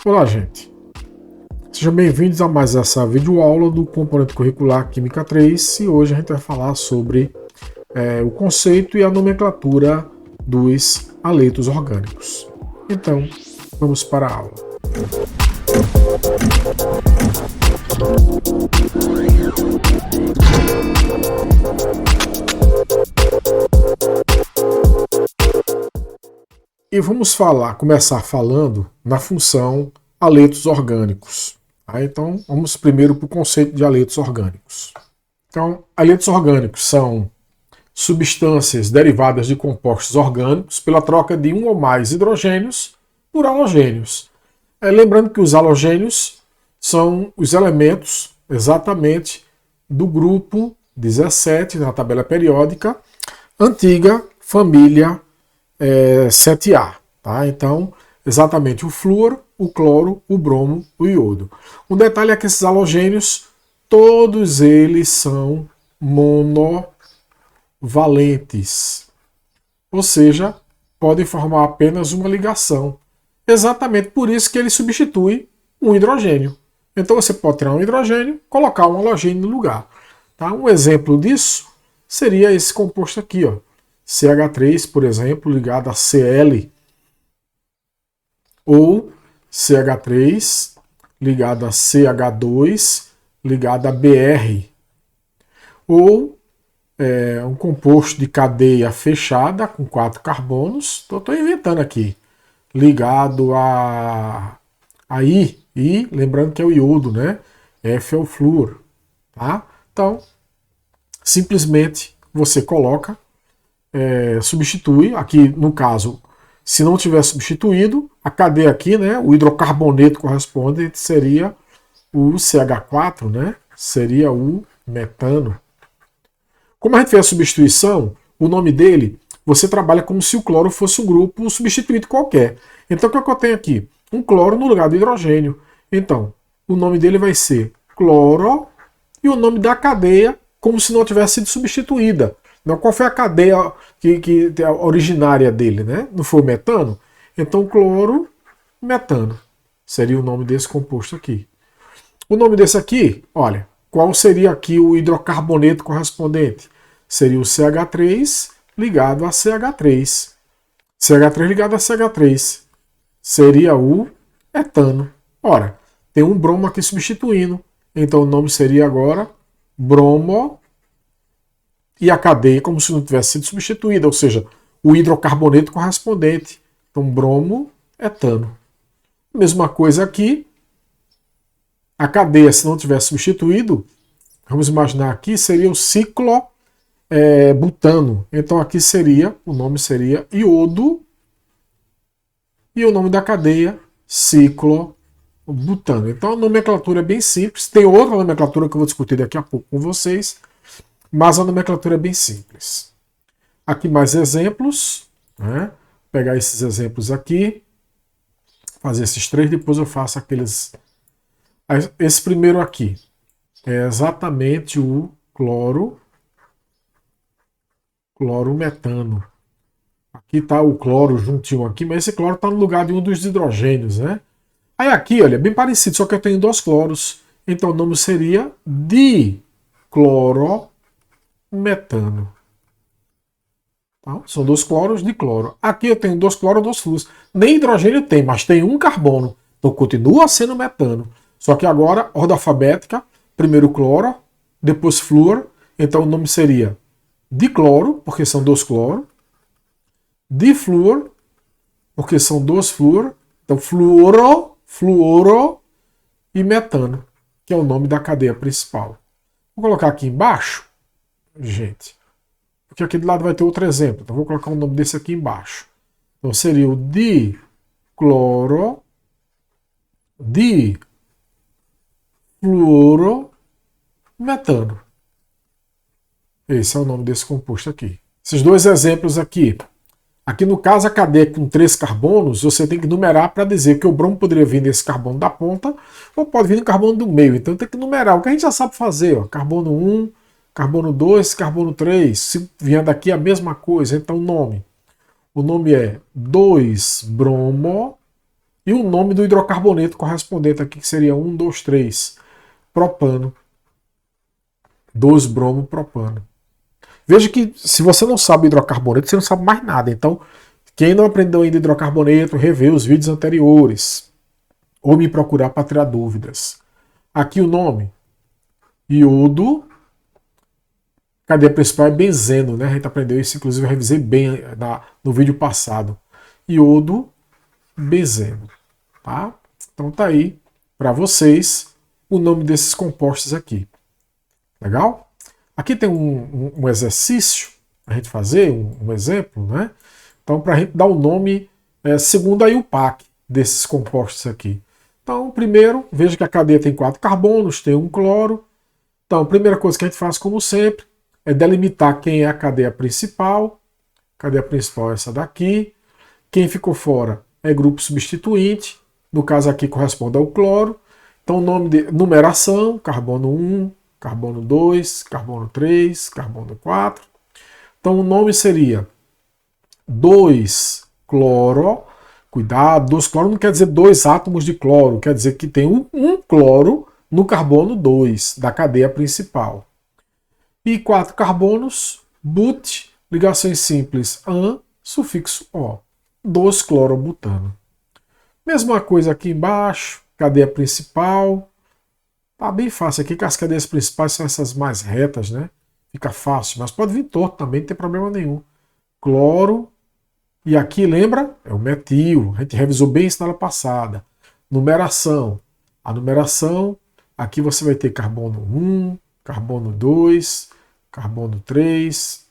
Olá, gente. Sejam bem-vindos a mais essa videoaula do componente curricular Química 3 e hoje a gente vai falar sobre o conceito e a nomenclatura dos haletos orgânicos. Então, vamos para a aula. E vamos começar falando na função haletos orgânicos. Tá? Então, vamos primeiro para o conceito de haletos orgânicos. Então, haletos orgânicos são substâncias derivadas de compostos orgânicos pela troca de um ou mais hidrogênios por halogênios. Lembrando que os halogênios são os elementos exatamente do grupo 17 na tabela periódica, antiga família 7A. Tá? Então, exatamente o flúor, o cloro, o bromo, o iodo. Um detalhe é que esses halogênios, todos eles são monovalentes. Ou seja, podem formar apenas uma ligação. Exatamente por isso que ele substitui um hidrogênio. Então você pode tirar um hidrogênio, colocar um halogênio no lugar. Tá? Um exemplo disso seria esse composto aqui, ó. CH3, por exemplo, ligado a Cl, ou CH3 ligado a CH2 ligado a Br, ou um composto de cadeia fechada com 4 carbonos, estou inventando aqui, ligado a I, lembrando que é o iodo, né? F é o flúor, tá? Então, simplesmente você coloca, substitui, aqui no caso, se não tiver substituído, a cadeia aqui, né, o hidrocarboneto correspondente seria o CH4, né, seria o metano. Como a gente fez a substituição, o nome dele, você trabalha como se o cloro fosse um grupo substituído qualquer. Então o que eu tenho aqui? Um cloro no lugar do hidrogênio. Então, o nome dele vai ser cloro e o nome da cadeia como se não tivesse sido substituída. Qual foi a cadeia que a originária dele, né? Não foi o metano? Então, cloro, metano. Seria o nome desse composto aqui. O nome desse aqui, olha, qual seria aqui o hidrocarboneto correspondente? Seria o CH3 ligado a CH3. CH3 ligado a CH3. Seria o etano. Ora, tem um bromo aqui substituindo. Então, o nome seria agora bromo. E a cadeia como se não tivesse sido substituída, ou seja, o hidrocarboneto correspondente. Então, bromo, etano. Mesma coisa aqui. A cadeia, se não tivesse substituído, vamos imaginar aqui, seria o ciclobutano. Então, aqui o nome seria iodo. E o nome da cadeia, ciclobutano. Então, a nomenclatura é bem simples. Tem outra nomenclatura que eu vou discutir daqui a pouco com vocês. Mas a nomenclatura é bem simples. Aqui mais exemplos. Né? Vou pegar esses exemplos aqui. Fazer esses 3, depois eu faço aqueles. Esse primeiro aqui é exatamente o clorometano. Aqui está o cloro juntinho aqui, mas esse cloro está no lugar de um dos hidrogênios. Né? Aí aqui, olha, é bem parecido, só que eu tenho 2 cloros. Então o nome seria diclorometano. Tá? São 2 cloros de cloro. Aqui eu tenho 2 cloros, 2 flúoros. Nem hidrogênio tem, mas tem um carbono. Então continua sendo metano. Só que agora, ordem alfabética, primeiro cloro, depois flúor. Então o nome seria dicloro, porque são 2 cloros. Difluor, porque são 2 flúor. Então fluoro e metano, que é o nome da cadeia principal. Vou colocar aqui embaixo, gente, porque aqui do lado vai ter outro exemplo. Então vou colocar o nome desse aqui embaixo. Então seria o difluorometano. Esse é o nome desse composto aqui. Esses 2 exemplos aqui. Aqui no caso a cadeia com 3 carbonos, você tem que numerar para dizer que o bromo poderia vir desse carbono da ponta ou pode vir do carbono do meio. Então tem que numerar, o que a gente já sabe fazer. Ó, carbono 1, carbono 2, carbono 3. Se vier daqui a mesma coisa, então o nome é 2-bromo E o nome do hidrocarboneto correspondente aqui, que seria 1, 2, 3. Propano. 2-bromo-propano. Veja que se você não sabe hidrocarboneto, você não sabe mais nada. Então, quem não aprendeu ainda hidrocarboneto, revê os vídeos anteriores. Ou me procurar para tirar dúvidas. Aqui o nome. Iodo. Cadeia principal é benzeno, né? A gente aprendeu isso, inclusive eu revisei bem no vídeo passado. Iodo, benzeno. Tá? Então tá aí para vocês o nome desses compostos aqui. Legal? Aqui tem um exercício para a gente fazer, um exemplo, né? Então, para a gente dar o nome segundo a IUPAC desses compostos aqui. Então, primeiro, veja que a cadeia tem 4 carbonos, tem um cloro. Então, a primeira coisa que a gente faz, como sempre, é delimitar quem é a cadeia principal. A cadeia principal é essa daqui. Quem ficou fora é grupo substituinte. No caso aqui corresponde ao cloro. Então, nome de numeração, carbono 1, carbono 2, carbono 3, carbono 4. Então, o nome seria 2-cloro. Cuidado, 2-cloro não quer dizer 2 átomos de cloro, quer dizer que tem um cloro no carbono 2 da cadeia principal. E 4 carbonos, but, ligações simples an, sufixo o, 2-clorobutano. Mesma coisa aqui embaixo, cadeia principal. Tá bem fácil aqui, que as cadeias principais são essas mais retas, né? Fica fácil, mas pode vir torto também, não tem problema nenhum. Cloro. E aqui, lembra? É o metil. A gente revisou bem isso na aula passada. Numeração. A numeração, aqui você vai ter carbono 1, carbono 2, carbono 3,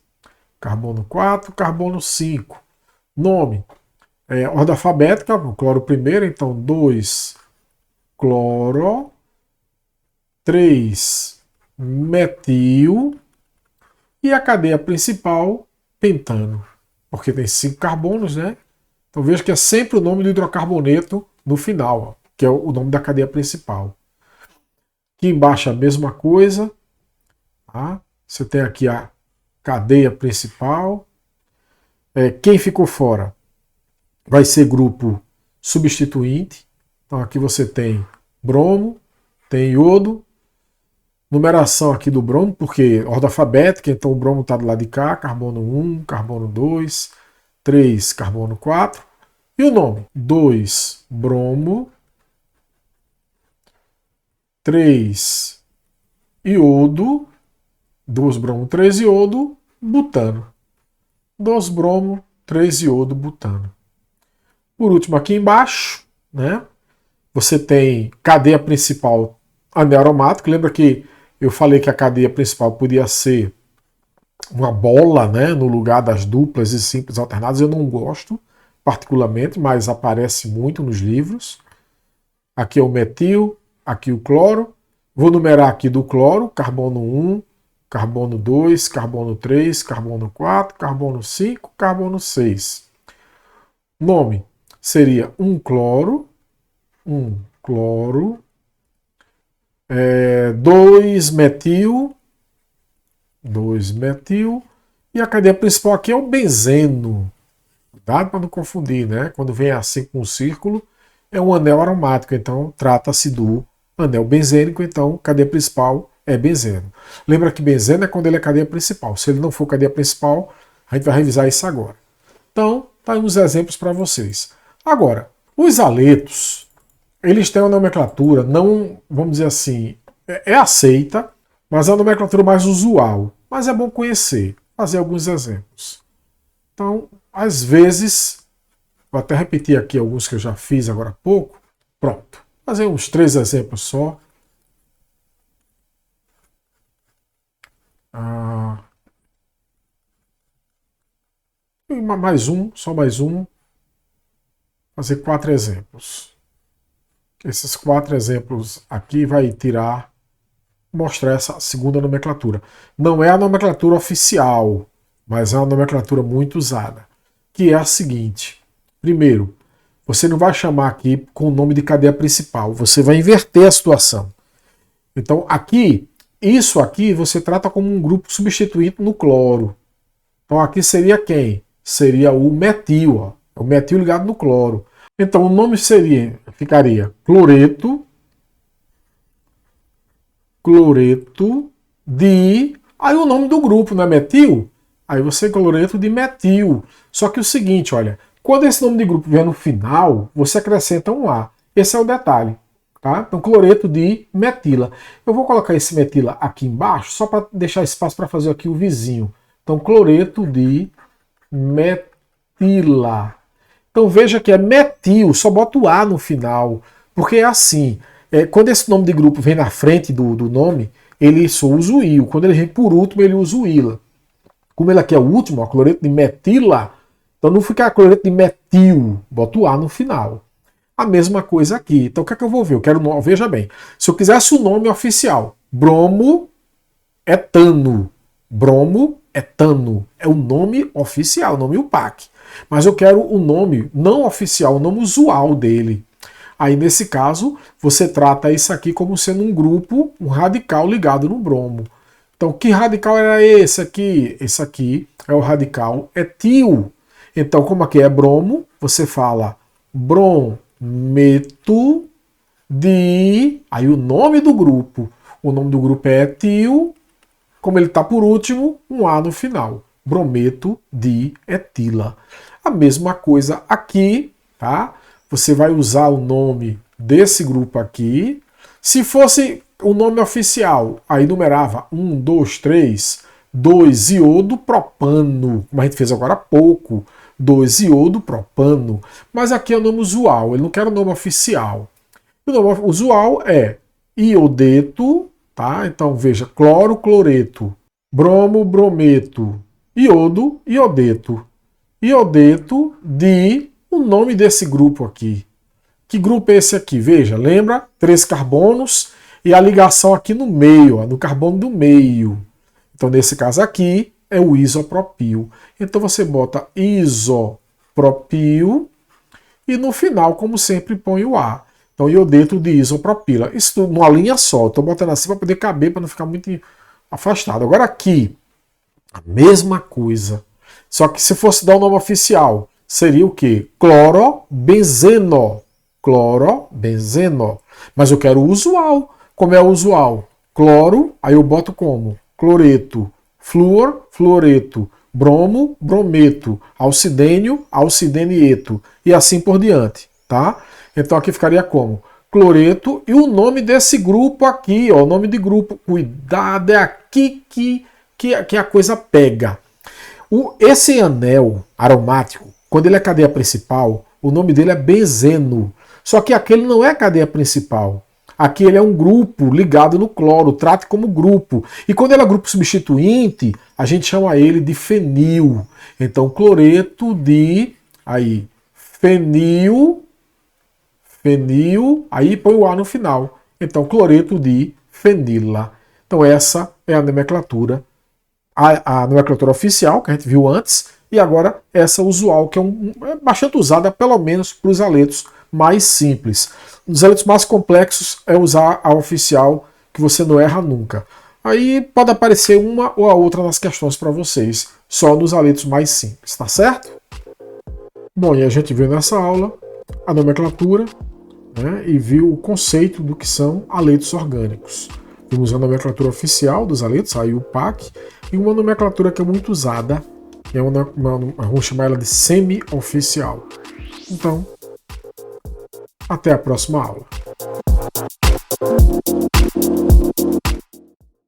carbono 4, carbono 5. Nome. Ordem alfabética, o cloro primeiro, então 2 cloro, 3 metil e a cadeia principal, pentano. Porque tem 5 carbonos, né? Então veja que é sempre o nome do hidrocarboneto no final, ó, que é o nome da cadeia principal. Aqui embaixo a mesma coisa. Tá? Você tem aqui a cadeia principal. Quem ficou fora vai ser grupo substituinte. Então aqui você tem bromo, tem iodo. Numeração aqui do bromo, porque ordem alfabética, então o bromo está do lado de cá, carbono 1, carbono 2, 3, carbono 4. E o nome? 2 bromo, 3 iodo, 2 bromo, 3 iodo, butano. 2 bromo, 3 iodo, butano. Por último, aqui embaixo, né, você tem cadeia principal anel aromático. Lembra que eu falei que a cadeia principal podia ser uma bola, né, no lugar das duplas e simples alternadas. Eu não gosto particularmente, mas aparece muito nos livros. Aqui é o metil, aqui o cloro. Vou numerar aqui do cloro, carbono 1, carbono 2, carbono 3, carbono 4, carbono 5, carbono 6. Nome seria 1 cloro, 2 metil, e a cadeia principal aqui é o benzeno. Cuidado para não confundir, né? Quando vem assim com um círculo, é um anel aromático, então trata-se do anel benzênico, então cadeia principal é benzeno. Lembra que benzeno é quando ele é cadeia principal. Se ele não for cadeia principal, a gente vai revisar isso agora. Então, tá aí uns exemplos para vocês. Agora, os haletos, eles têm uma nomenclatura, não, vamos dizer assim, é aceita, mas é a nomenclatura mais usual. Mas é bom conhecer, fazer alguns exemplos. Então, às vezes, vou até repetir aqui alguns que eu já fiz agora há pouco. Pronto. Fazer uns 3 exemplos só. Mais um, só mais um. Fazer 4 exemplos. Esses 4 exemplos aqui vai mostrar essa segunda nomenclatura. Não é a nomenclatura oficial, mas é uma nomenclatura muito usada, que é a seguinte. Primeiro, você não vai chamar aqui com o nome de cadeia principal, você vai inverter a situação. Então, aqui, isso aqui você trata como um grupo substituinte no cloro. Então, aqui seria quem? Seria o metil, ó. O metil ligado no cloro. Então o nome ficaria cloreto de... Aí o nome do grupo não é metil? Aí você cloreto de metil. Só que o seguinte, olha, quando esse nome de grupo vier no final, você acrescenta um A. Esse é o detalhe. Tá? Então, cloreto de metila. Eu vou colocar esse metila aqui embaixo, só para deixar espaço para fazer aqui o vizinho. Então, cloreto de metila. Então, veja que é metil, só bota o A no final. Porque é assim, quando esse nome de grupo vem na frente do nome, ele só usa o il. Quando ele vem por último, ele usa o ila. Como ele aqui é o último, ó, cloreto de metila, então não fica cloreto de metil, bota o A no final. A mesma coisa aqui. Então o que é que eu vou ver? Eu quero, veja bem, se eu quisesse o nome oficial, bromo etano. Bromo etano é o nome oficial, o nome UPAC. Mas eu quero o nome não oficial, o nome usual dele. Aí nesse caso, você trata isso aqui como sendo um grupo, um radical ligado no bromo. Então que radical era esse aqui? Esse aqui é o radical etil. Então como aqui é bromo, você fala brometo de... Aí o nome do grupo. O nome do grupo é etil. Como ele está por último, um A no final. Brometo de etila. A mesma coisa aqui, tá? Você vai usar o nome desse grupo aqui. Se fosse o nome oficial, aí numerava 1, 2, 3, 2 iodo propano, como a gente fez agora há pouco. 2 iodo propano. Mas aqui é o nome usual, ele não quer o nome oficial. O nome usual é iodeto, tá? Então veja, cloro, cloreto, bromo, brometo, iodo, iodeto. Iodeto de o nome desse grupo aqui. Que grupo é esse aqui? Veja, lembra? 3 carbonos e a ligação aqui no meio, ó, no carbono do meio. Então nesse caso aqui é o isopropil. Então você bota isopropil e no final, como sempre, põe o A. Então, iodeto de isopropila. Isso tudo numa linha só. Estou botando assim para poder caber, para não ficar muito afastado. Agora aqui, a mesma coisa. Só que se fosse dar o nome oficial, seria o quê? Clorobenzeno. Clorobenzeno. Mas eu quero o usual. Como é o usual? Cloro, aí eu boto como? Cloreto. Flúor, fluoreto. Bromo, brometo. Alcidênio, alcidenieto. E assim por diante, tá? Então aqui ficaria como? Cloreto e o nome desse grupo aqui, ó, o nome de grupo. Cuidado, é aqui que a coisa pega. Esse anel aromático, quando ele é cadeia principal, o nome dele é benzeno. Só que aquele não é a cadeia principal. Aqui ele é um grupo ligado no cloro, trate como grupo. E quando ele é grupo substituinte, a gente chama ele de fenil. Então, cloreto de aí fenil, aí põe o A no final. Então, cloreto de fenila. Então, essa é a nomenclatura. A nomenclatura oficial, que a gente viu antes, e agora essa usual, que é bastante usada, pelo menos para os haletos mais simples. Nos haletos mais complexos é usar a oficial, que você não erra nunca. Aí pode aparecer uma ou a outra nas questões para vocês, só nos haletos mais simples, tá certo? Bom, e a gente viu nessa aula a nomenclatura, né, e viu o conceito do que são haletos orgânicos. Vimos a nomenclatura oficial dos haletos, a UPAC, e uma nomenclatura que é muito usada, que é vamos chamar ela de semi-oficial. Então, até a próxima aula.